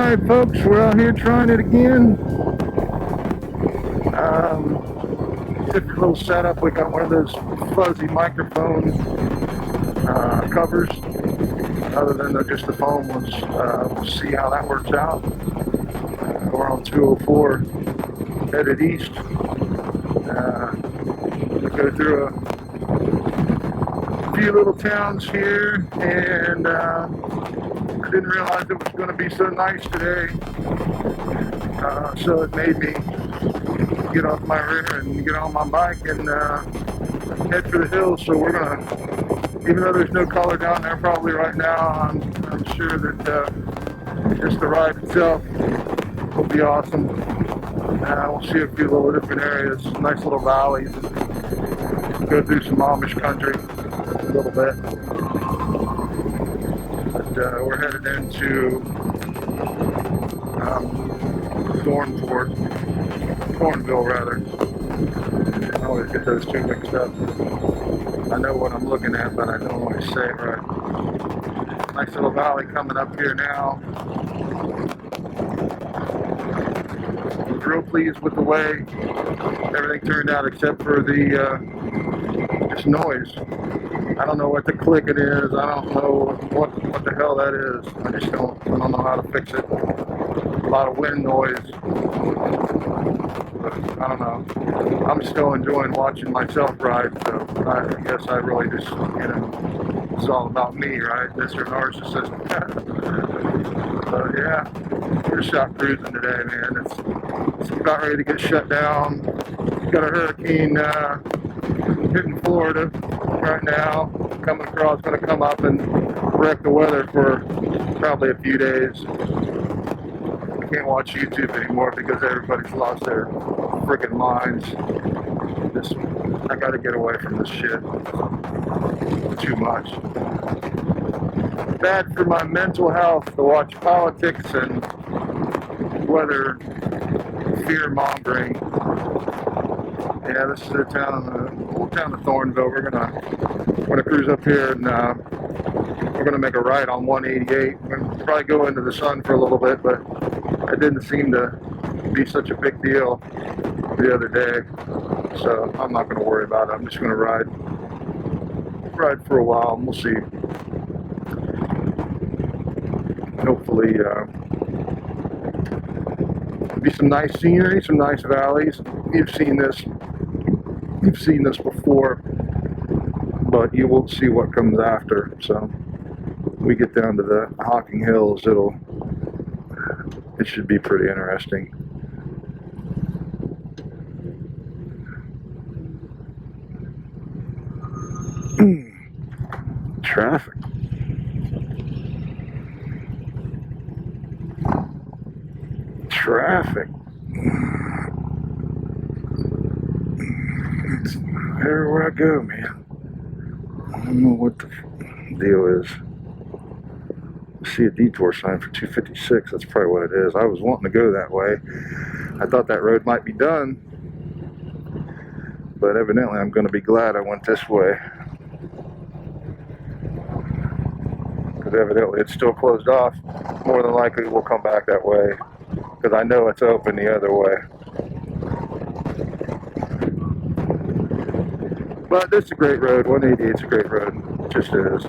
Alright folks, we're out here trying it again. Different little setup. We got one of those fuzzy microphone covers. Other than just the phone ones. We'll see how that works out. We're on 204 headed east. We go through a few little towns here, and I didn't realize it was going to be so nice today. So it made me get off my rear and get on my bike and head for the hills. So we're gonna, even though there's no color down there probably right now, I'm sure that just the ride itself will be awesome. We'll see a few little different areas, nice little valleys, and go through some Amish country a little bit. But we're headed into Thornville rather. I always get those two mixed up. I know what I'm looking at, but I don't always say it right. Nice little valley coming up here now. I was real pleased with the way everything turned out, except for the just noise. I don't know what the clicking is. I don't know what the hell that is. I don't know how to fix it. A lot of wind noise. But I don't know. I'm still enjoying watching myself ride, so I guess I really just, it's all about me, right? Mr. Narcissist. So yeah, we're just out cruising today, man. It's about ready to get shut down. Got a hurricane hitting Florida right now, coming across, going to come up and wreck the weather for probably a few days. I can't watch YouTube anymore because everybody's lost their freaking minds. I got to get away from this shit. Too much. Bad for my mental health to watch politics and weather fear mongering. Yeah, this is the old town of Thornville. We're gonna cruise up here, and we're gonna make a right on 188. We're gonna probably go into the sun for a little bit, but it didn't seem to be such a big deal the other day, so I'm not gonna worry about it. I'm just gonna ride for a while, and we'll see. Hopefully, there'll be some nice scenery, some nice valleys. You've seen this before, but you won't see what comes after. So when we get down to the Hocking Hills, it should be pretty interesting. Traffic. Everywhere I go, man. I don't know what the deal is. I see a detour sign for 256. That's probably what it is. I was wanting to go that way. I thought that road might be done, but evidently I'm going to be glad I went this way, because evidently it's still closed off. More than likely we'll come back that way, because I know it's open the other way. But this is a great road. 188 is a great road. It just is.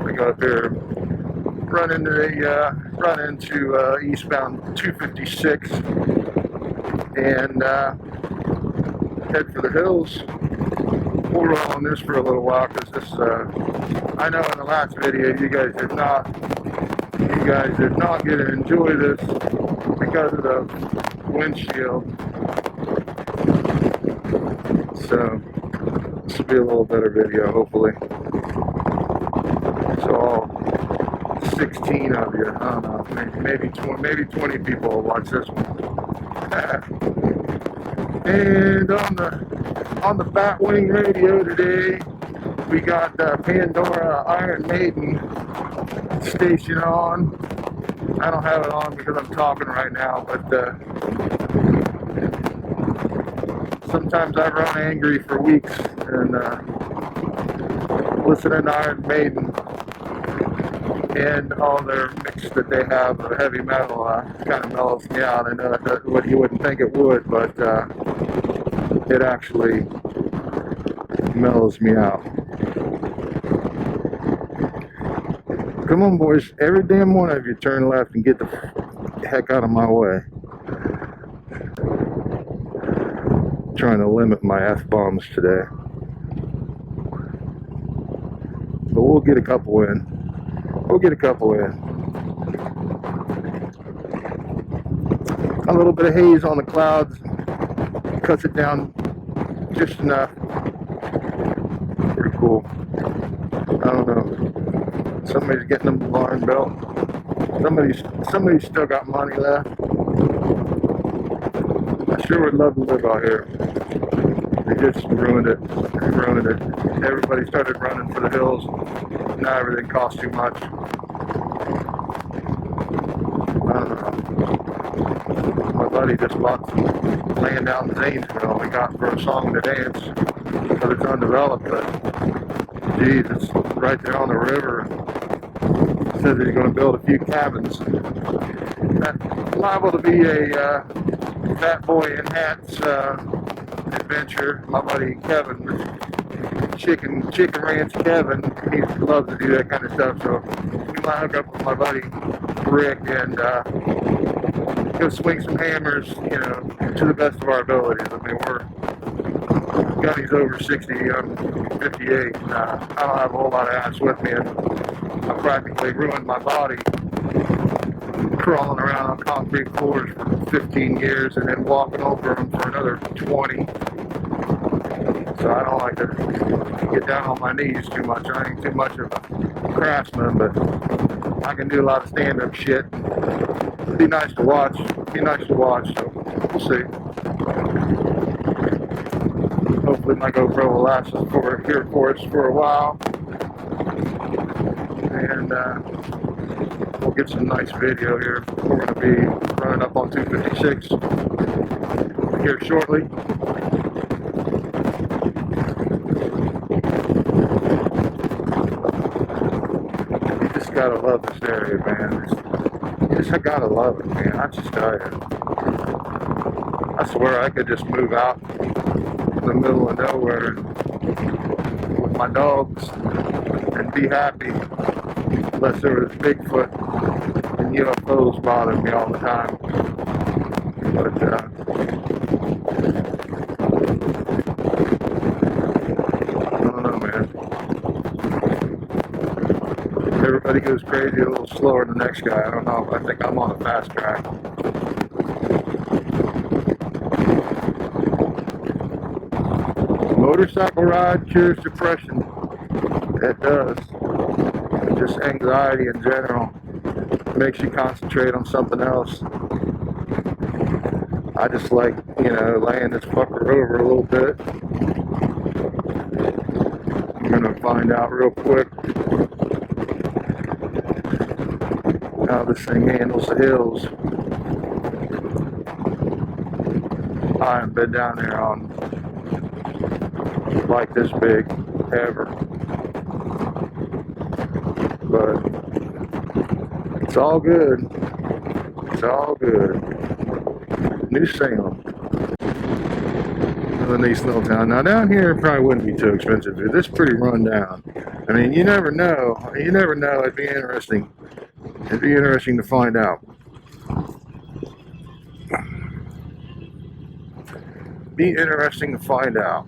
We go up there, run into eastbound 256, and head for the hills. We'll roll on this for a little while, because this. I know in the last video you guys did not get to enjoy this because of the windshield. So this will be a little better video, hopefully. So all 16 of you, I don't know, maybe 20 people will watch this one. And on the Batwing radio today, we got Pandora Iron Maiden station on. I don't have it on because I'm talking right now, but sometimes I run angry for weeks and listening to Iron Maiden and all their mix that they have of heavy metal kind of mellows me out. I know that what you wouldn't think it would, but it actually mellows me out. Come on, boys. Every damn one of you turn left and get the heck out of my way. Trying to limit my F-bombs today. But we'll get a couple in. We'll get a couple in. A little bit of haze on the clouds cuts it down just enough. Pretty cool. I don't know. Somebody's getting them the barn belt. Somebody's still got money left. I sure would love to live out here. They just ruined it. They ruined it. Everybody started running for the hills. Now everything costs too much. I don't know. My buddy just bought some land down in Zanesville we got for a song to dance. But it's undeveloped, but geez, it's right there on the river. He says he's going to build a few cabins. That's liable to be a Fat Boy in Hats adventure. My buddy Kevin, Chicken Ranch Kevin, he loves to do that kind of stuff, so we might hook up with my buddy Rick and go swing some hammers, you know, to the best of our abilities. I mean, Gunny's over 60, I'm 58, I don't have a whole lot of ass with me, and I practically ruined my body crawling around on concrete floors for 15 years and then walking over them for another 20. So I don't like to get down on my knees too much. I ain't too much of a craftsman, but I can do a lot of stand-up shit. It'd be nice to watch. Be nice to watch, so we'll see. Hopefully my GoPro will last us here for us for a while. And we'll get some nice video here. We're going to be running up on 256 here shortly. You just gotta love this area, man. You just gotta love it, man. I just tell you. I swear I could just move out in the middle of nowhere with my dogs and be happy. Unless there was Bigfoot and UFOs bothering me all the time. But, I don't know, man. Everybody goes crazy a little slower than the next guy. I don't know. I think I'm on a fast track. Motorcycle ride cures depression. It does. Just anxiety in general. It makes you concentrate on something else. I just like, you know, laying this fucker over a little bit. I'm gonna find out real quick how this thing handles the hills. I haven't been down there on like this big ever. But it's all good. It's all good. New Salem. A nice little town. Now down here it probably wouldn't be too expensive. This is pretty run down. I mean, you never know. You never know. It'd be interesting. It'd be interesting to find out. Be interesting to find out.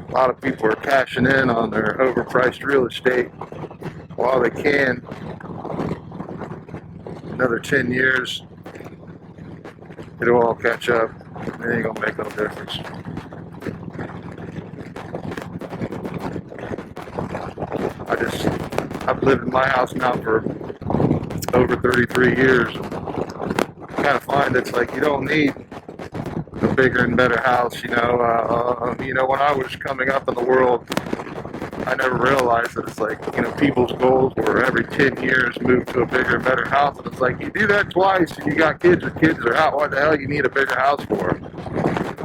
A lot of people are cashing in on their overpriced real estate while they can. Another 10 years, it'll all catch up. It ain't gonna make no difference. I've lived in my house now for over 33 years. I kind of find it's like you don't need a bigger and better house, you know. When I was coming up in the world, I never realized that it's like, you know, people's goals were every 10 years move to a bigger and better house. And it's like, you do that twice and you got kids or kids are out. What the hell you need a bigger house for?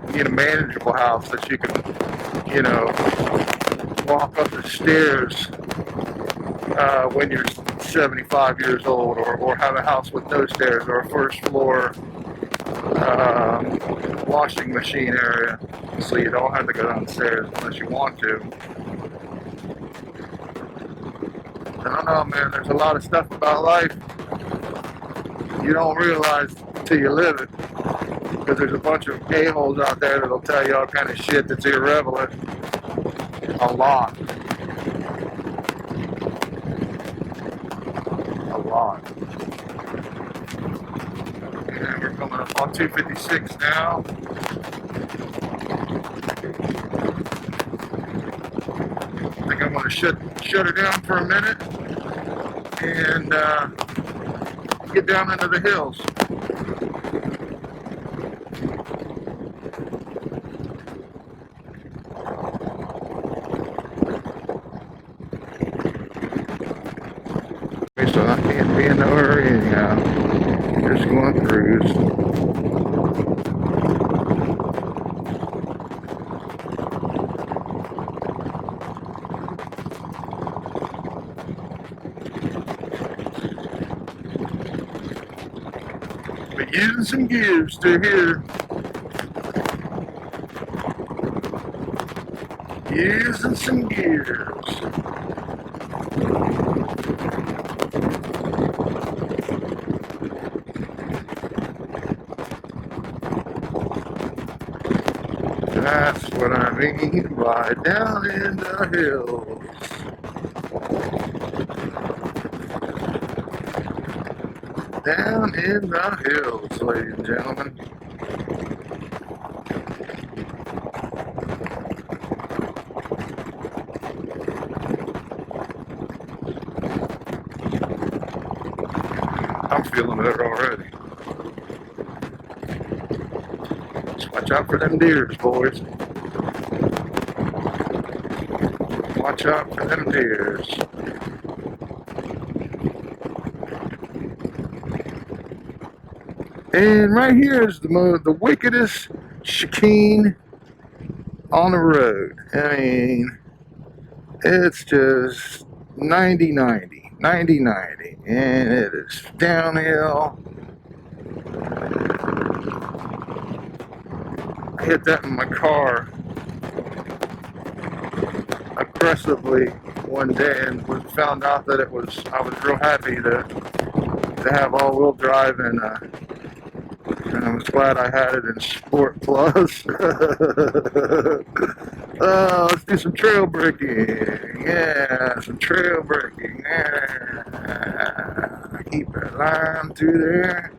You need a manageable house that you can you know, walk up the stairs when you're 75 years old, or have a house with no stairs, or a first floor washing machine area, so you don't have to go downstairs unless you want to. I don't know, man, there's a lot of stuff about life you don't realize until you live it, because there's a bunch of a-holes out there that'll tell you all kind of shit that's irrelevant. A lot. And we're coming up on 256 now. I think I'm going to shut her down for a minute and get down into the hills. So I can't be in no hurry anyhow. Just going to cruise. But using some gears through here. Using some gears. That's what I mean by down in the hills. Down in the hills, ladies and gentlemen. I'm feeling it already. Watch out for them deers, boys. Watch out for them deers. And right here is the wickedest chicane on the road. I mean, it's just 90-90, 90-90, and it is downhill. I hit that in my car aggressively one day and found out that I was real happy to have all-wheel drive, and I was glad I had it in Sport Plus. Let's do some trail braking. Yeah, some trail braking. Yeah. Keep it line through there.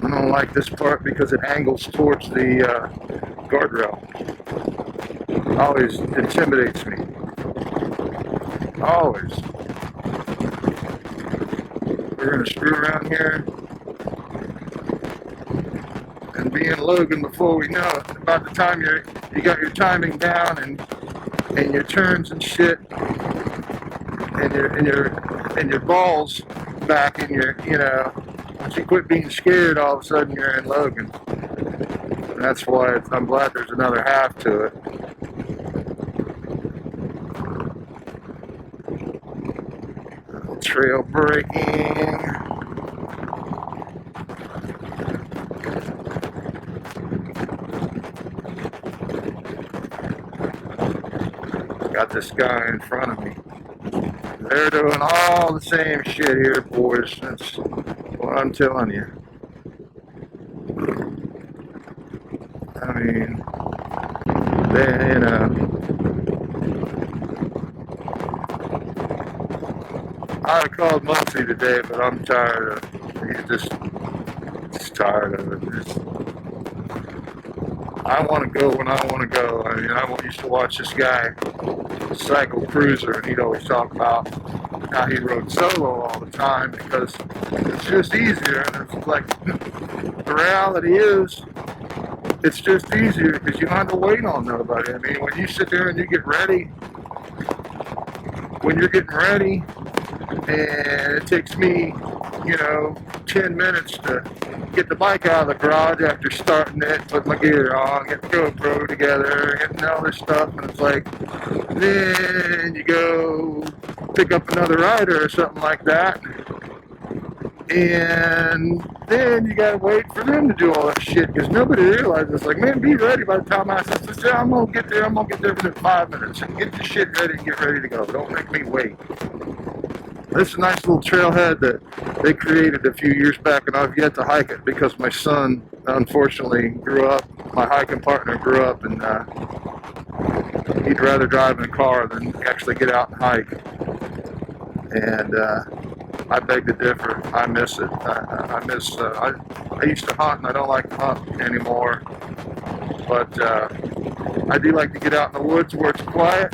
I don't like this part because it angles towards the guardrail. Always intimidates me. Always. We're going to screw around here and be in Logan before we know it. About the time you got your timing down and your turns and shit, and your balls back in your, once you quit being scared, all of a sudden you're in Logan. And that's why I'm glad there's another half to it. Trail braking. Got this guy in front of me. They're doing all the same shit here, boys. That's what I'm telling you. I mean, I would called Muncie today, but I'm tired of it. Just tired of it. I want to go when I want to go. I mean, I used to watch this guy, Cycle Cruiser, and he'd always talk about how he rode solo all the time because it's just easier. And it's like, the reality is, it's just easier because you don't have to wait on nobody. I mean, when you sit there and you get ready, when you're getting ready, and it takes me, about 10 minutes to get the bike out of the garage after starting it, put my gear on, get the GoPro together, getting all this stuff, and it's like, then you go pick up another rider or something like that, and then you gotta wait for them to do all that shit, because nobody realizes, like, man, be ready by the time I say, I'm gonna get there within 5 minutes, and get your shit ready and get ready to go. Don't make me wait. This is a nice little trailhead that they created a few years back, and I've yet to hike it because my son, unfortunately, grew up, my hiking partner grew up, and he'd rather drive in a car than actually get out and hike. And I beg to differ. I miss it. I used to hunt, and I don't like to hunt anymore. But I do like to get out in the woods where it's quiet.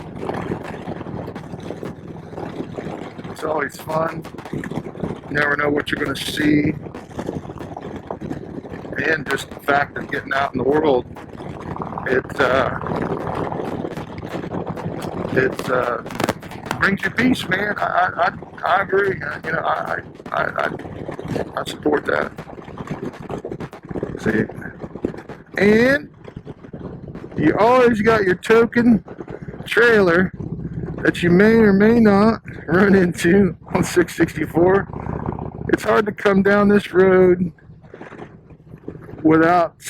It's always fun. You never know what you're going to see. And just the fact of getting out in the world, it brings you peace, man. I agree. You know, I support that. See, and you always got your token trailer that you may or may not run into on 664. It's hard to come down this road without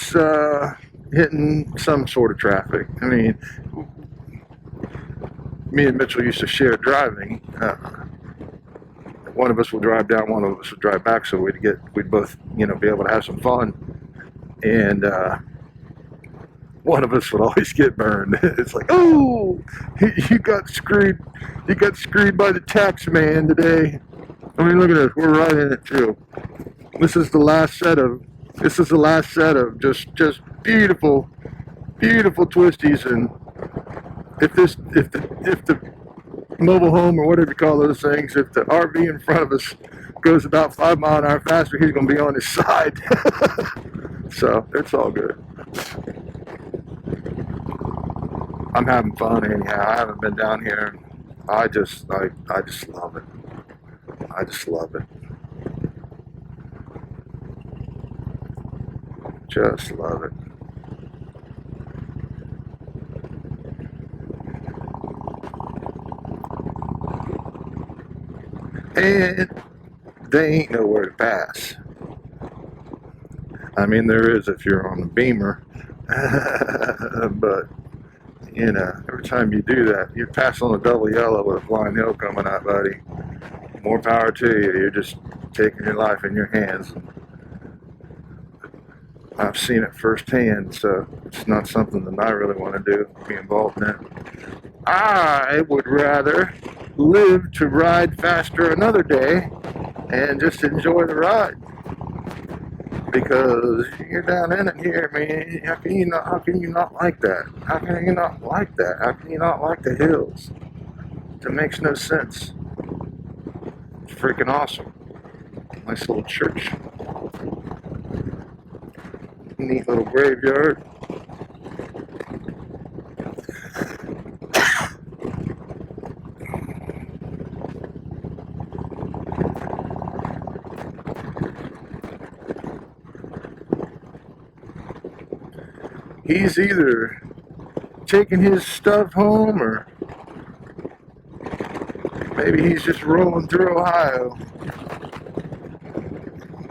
hitting some sort of traffic. I mean, me and Mitchell used to share driving. One of us would drive down, one of us would drive back, so we'd both, you know, be able to have some fun. And one of us would always get burned. It's like, oh, you got screwed by the tax man today. I mean, look at this, we're right in it too. This is the last set of just beautiful twisties. And if the mobile home, or whatever you call those things, if the RV in front of us goes about 5 miles an hour faster, he's going to be on his side. So it's all good. I'm having fun anyhow. I haven't been down here. I just love it. I just love it. Just love it. And they ain't nowhere to pass. I mean, there is if you're on a Beamer, but you know, every time you do that, you pass on a double yellow with a flying hill coming out, buddy. More power to you. You're just taking your life in your hands. I've seen it firsthand, so it's not something that I really want to do, be involved in it. I would rather live to ride faster another day and just enjoy the ride. Because you're down in it here, man. How can you not like that? How can you not like that? How can you not like the hills? It makes no sense. It's freaking awesome. Nice little church. Neat little graveyard. He's either taking his stuff home, or maybe he's just rolling through Ohio.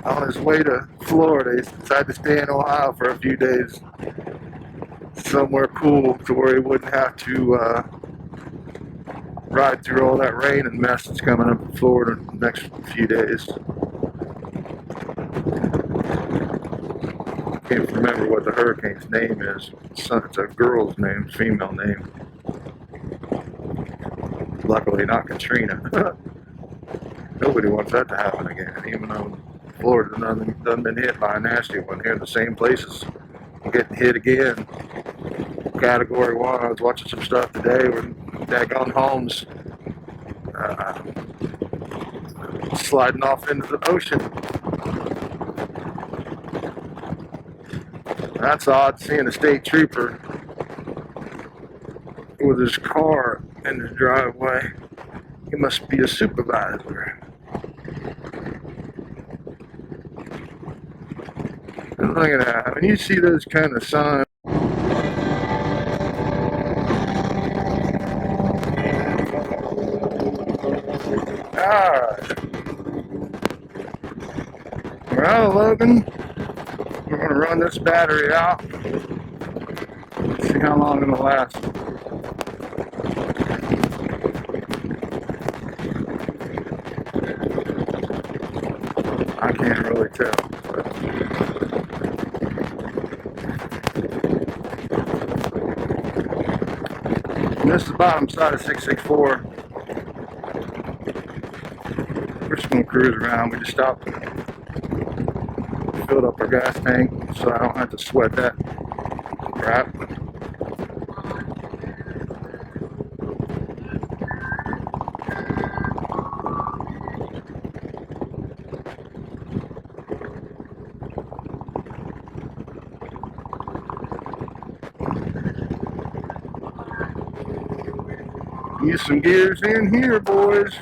On his way to Florida, he decided to stay in Ohio for a few days. Somewhere cool to where he wouldn't have to ride through all that rain and mess that's coming up in Florida in the next few days. Can't remember what the hurricane's name is. It's a girl's name, female name. Luckily not Katrina. Nobody wants that to happen again, even though Florida done been hit by a nasty one here in the same places. Getting hit again. Category 1. I was watching some stuff today where daggone homes sliding off into the ocean. That's odd, seeing a state trooper with his car in his driveway. He must be a supervisor. Look at that. When you see those kind of signs. Alright. We're out of Logan. We're going to run this battery out. See how long it'll last. I can't really tell. And this is the bottom side of 664. We're just going to cruise around. We just stopped, filled up our gas tank so I don't have to sweat that crap. Use some gears in here, boys.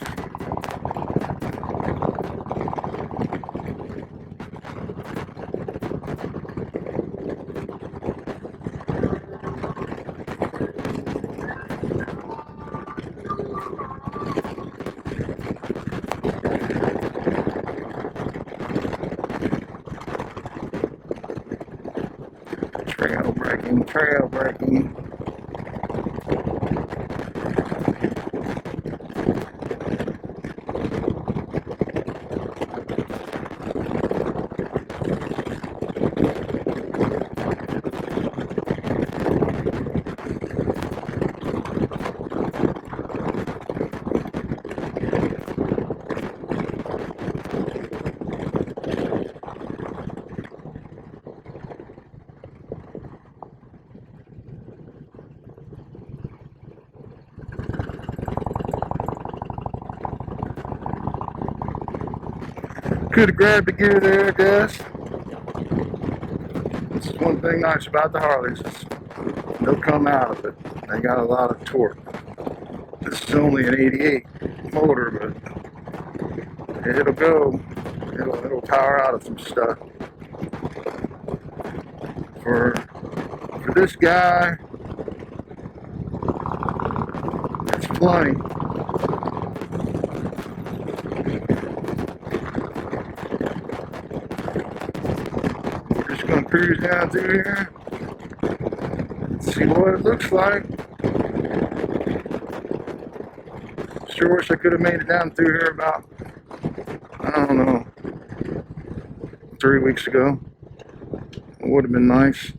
Trail braking. Could have grabbed the gear there, I guess. This is one thing nice about the Harleys. They'll come out of it. They got a lot of torque. This is only an 88 motor, but it'll go. It'll power out of some stuff. For this guy, it's plenty. Gonna cruise down through here, see what it looks like. Sure wish I could have made it down through here about, I don't know, 3 weeks ago. It would have been nice.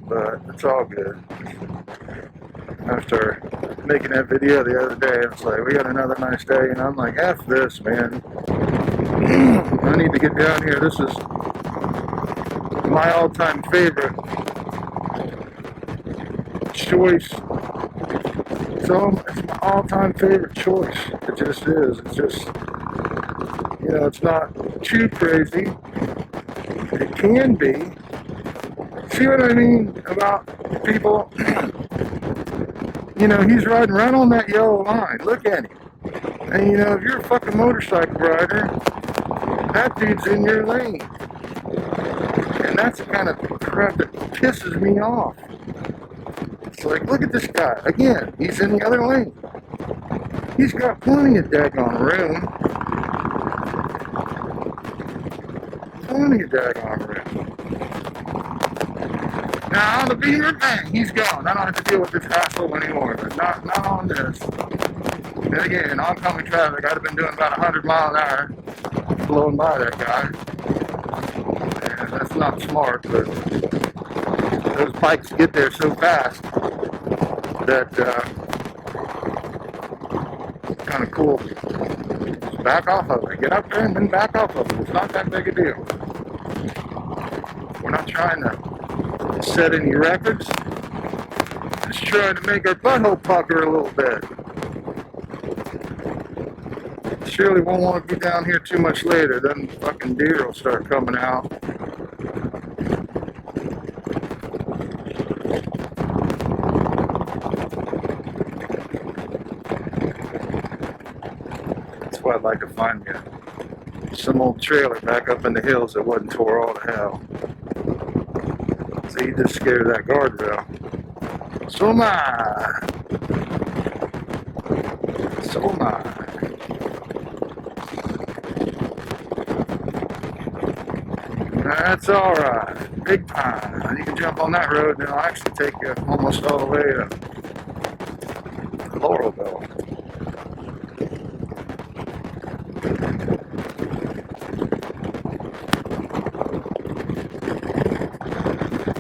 But it's all good. After making that video the other day, it's like, we got another nice day, and I'm like, F this, man. I need to get down here. This is my all-time favorite choice. So it's my all-time favorite choice. It just is. It's just, it's not too crazy. It can be. See what I mean about people? He's riding right on that yellow line. Look at him. And if you're a fucking motorcycle rider, that dude's in your lane. And that's the kind of crap that pisses me off. It's like, look at this guy. Again, he's in the other lane. He's got plenty of daggone room. Plenty of daggone room. Now on the Beamer, bang, he's gone. I don't have to deal with this hassle anymore. But not on this. And again, oncoming traffic, I'd have been doing about 100 miles an hour, blowing by that guy. And that's not smart, but those bikes get there so fast that it's kind of cool. Just back off of it. Get up there and then back off of it. It's not that big a deal. We're not trying to set any records. Just trying to make our butthole pucker a little bit. Surely won't want to be down here too much later. Then fucking deer will start coming out. That's why I'd like to find me some old trailer back up in the hills that wasn't tore all to hell. So you just scared that guardrail. So am I. So am I. That's alright. Big time. You can jump on that road and it'll actually take you almost all the way to Laurelville.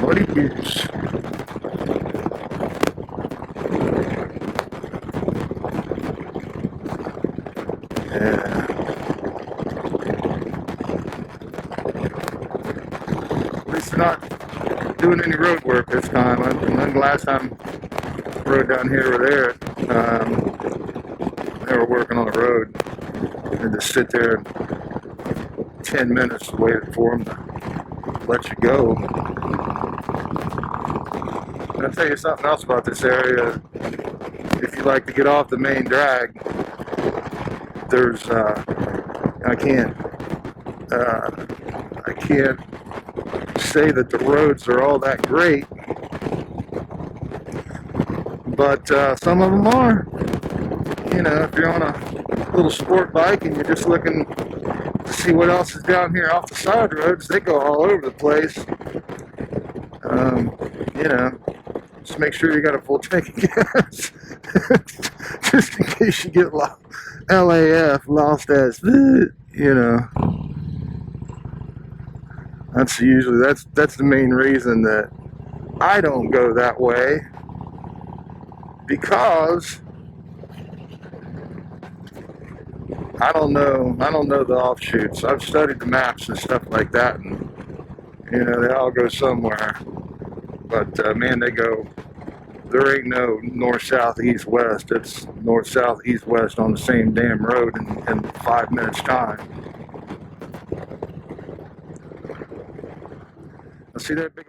Bloody goose. Yeah. At least they're not doing any road work this time. I think the last time I rode down here or there, they were working on the road. And just sit there 10 minutes waiting for them to let you go. And I'll tell you something else about this area. If you like to get off the main drag, there's I can't say that the roads are all that great, but some of them are. You know, if you're on a little sport bike and you're just looking to see what else is down here off the side roads, they go all over the place. You know, just make sure you got a full tank of gas, just in case you get LAF, lost as, you know. That's the main reason that I don't go that way, because I don't know the offshoots. I've studied the maps and stuff like that, and you know, they all go somewhere. But man, there ain't no north, south, east, west. It's north, south, east, west on the same damn road in 5 minutes time. I see that big